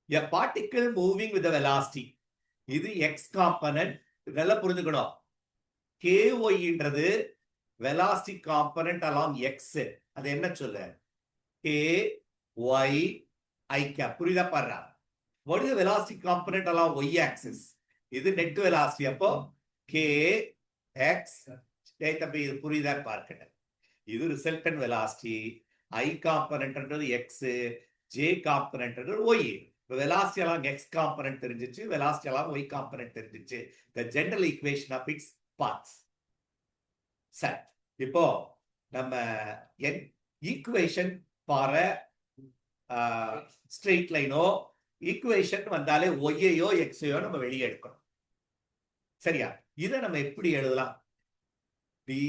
a particle moving with a velocity இது x component. இதெல்லாம் புரிஞ்சுக்கணும். ky ன்றது velocity component along x. அது என்ன சொல்ல? k y I cap. புரியுதா பாருடா? what is the velocity component along y axis? இது net velocity. அப்போ k x தம்பி இது புரியுதா பார்க்கணும். இது resultant velocity. I காம்பனன்ட்ன்றது x, j காம்பனன்ட்ன்றது y. velocity along x component தெரிஞ்சிச்சு, velocity along y component தெரிஞ்சிச்சு. the general equation of its paths. சரி, இப்போ நம்ம ஈக்குவேஷன் ஃபார் ஸ்ட்ரெயிட் லைனோ ஈக்குவேஷன் வந்தாலே ஒய்யோ எக்ஸையோ நம்ம வெளியே எடுக்கணும். சரியா? இதை நம்ம எப்படி எழுதலாம்? டி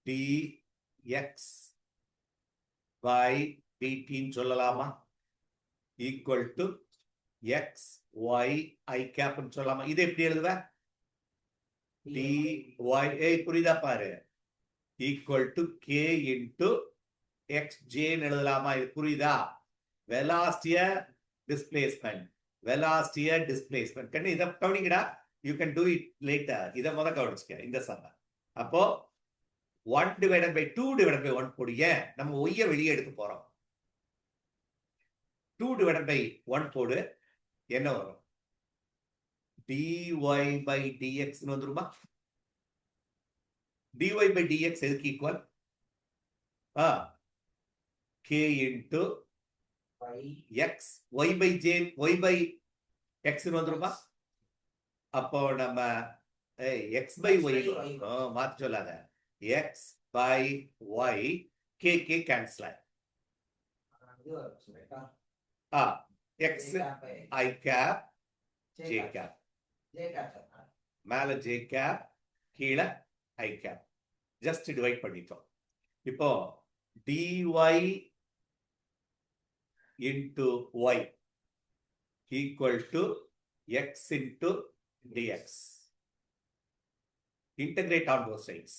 டி எக்ஸ் பை டிடின்னு சொல்லலாமா? Equal to x y i கேப்னு சொல்லலாமா? இதை எப்படி எழுதுவ? டி ஒய் புரியுதா பாரு, equal to k into x ஜேன்னு எழுதலாமா? இது புரியுதா? வெலாசிட்டிய டிஸ்பிளேஸ்மெண்ட், வெலாசிட்டிய டிஸ்பிளேஸ்மெண்ட். கண்ணு இதை கவனிங்கடா. You can do it later. இதை முதல் கவனிச்சுக்க இந்த சம. அப்போ 1/2 / 1 போடுங்க. நம்ம ஒய்ய வெளியே எடுக்க போறோம். 2/1 போடு. என்ன வரும்? dy by dx வந்துருமா? dy by dx எதுக்கு equal? k into x, y by j, y by x வந்துருமா? அப்போ நம்ம x by y மாத்தி சொல்லாத. x by y, k cancel x I cap j cap, மேல j cap கீழே I cap, just divide பண்ணிட்டோம். இப்போ dy into y equal to x into dx. Integrate on both sides.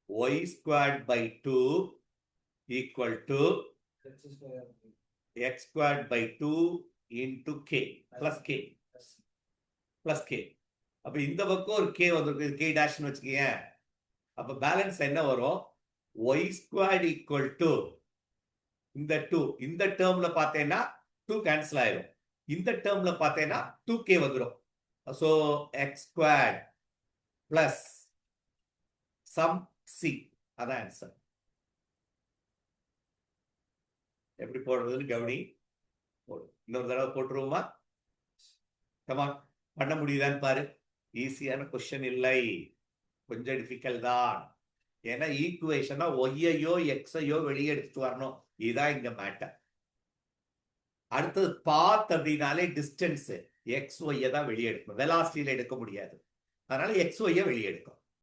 Y squared by 2 equal to x squared by 2 into k plus k plus k. அப்ப இந்த பக்கம் ஒரு k வந்திருக்கு, k டேஷ்னு வச்சுக்கீங்க. அப்ப balance என்ன வரும்? y squared equal to இந்த 2, இந்த டேர்ம்ல பார்த்தேன்னா 2 கேன்சல் ஆயிரும். இந்த டேர்ம்ல பார்த்தேன்னா 2k வந்துடும். so x squared plus some c. அதான் ஆன்சர். எப்படி போடுறதுன்னு கவனி. இன்னொரு தடவை போட்டுருவோமா? கமான், பண்ண முடியுதான்னு பாரு. ஈஸியான கொஸ்டின் இல்லை, கொஞ்சம் டிஃபிகல்ட் தான். ஏன்னா ஈக்குவேஷனா ஒய்யையோ எக்ஸையோ வெளியே எடுத்துட்டு வரணும். இதுதான் இங்க மேட்டர். அடுத்தது பாத் அப்படின்னாலே டிஸ்டன்ஸ், எக்ஸ் ஒய்யை தான் வெளியே எடுக்கணும். வெலாசிட்டியில எடுக்க முடியாது. அதனால எக்ஸ் ஒய்யை வெளியே எடுக்கும்.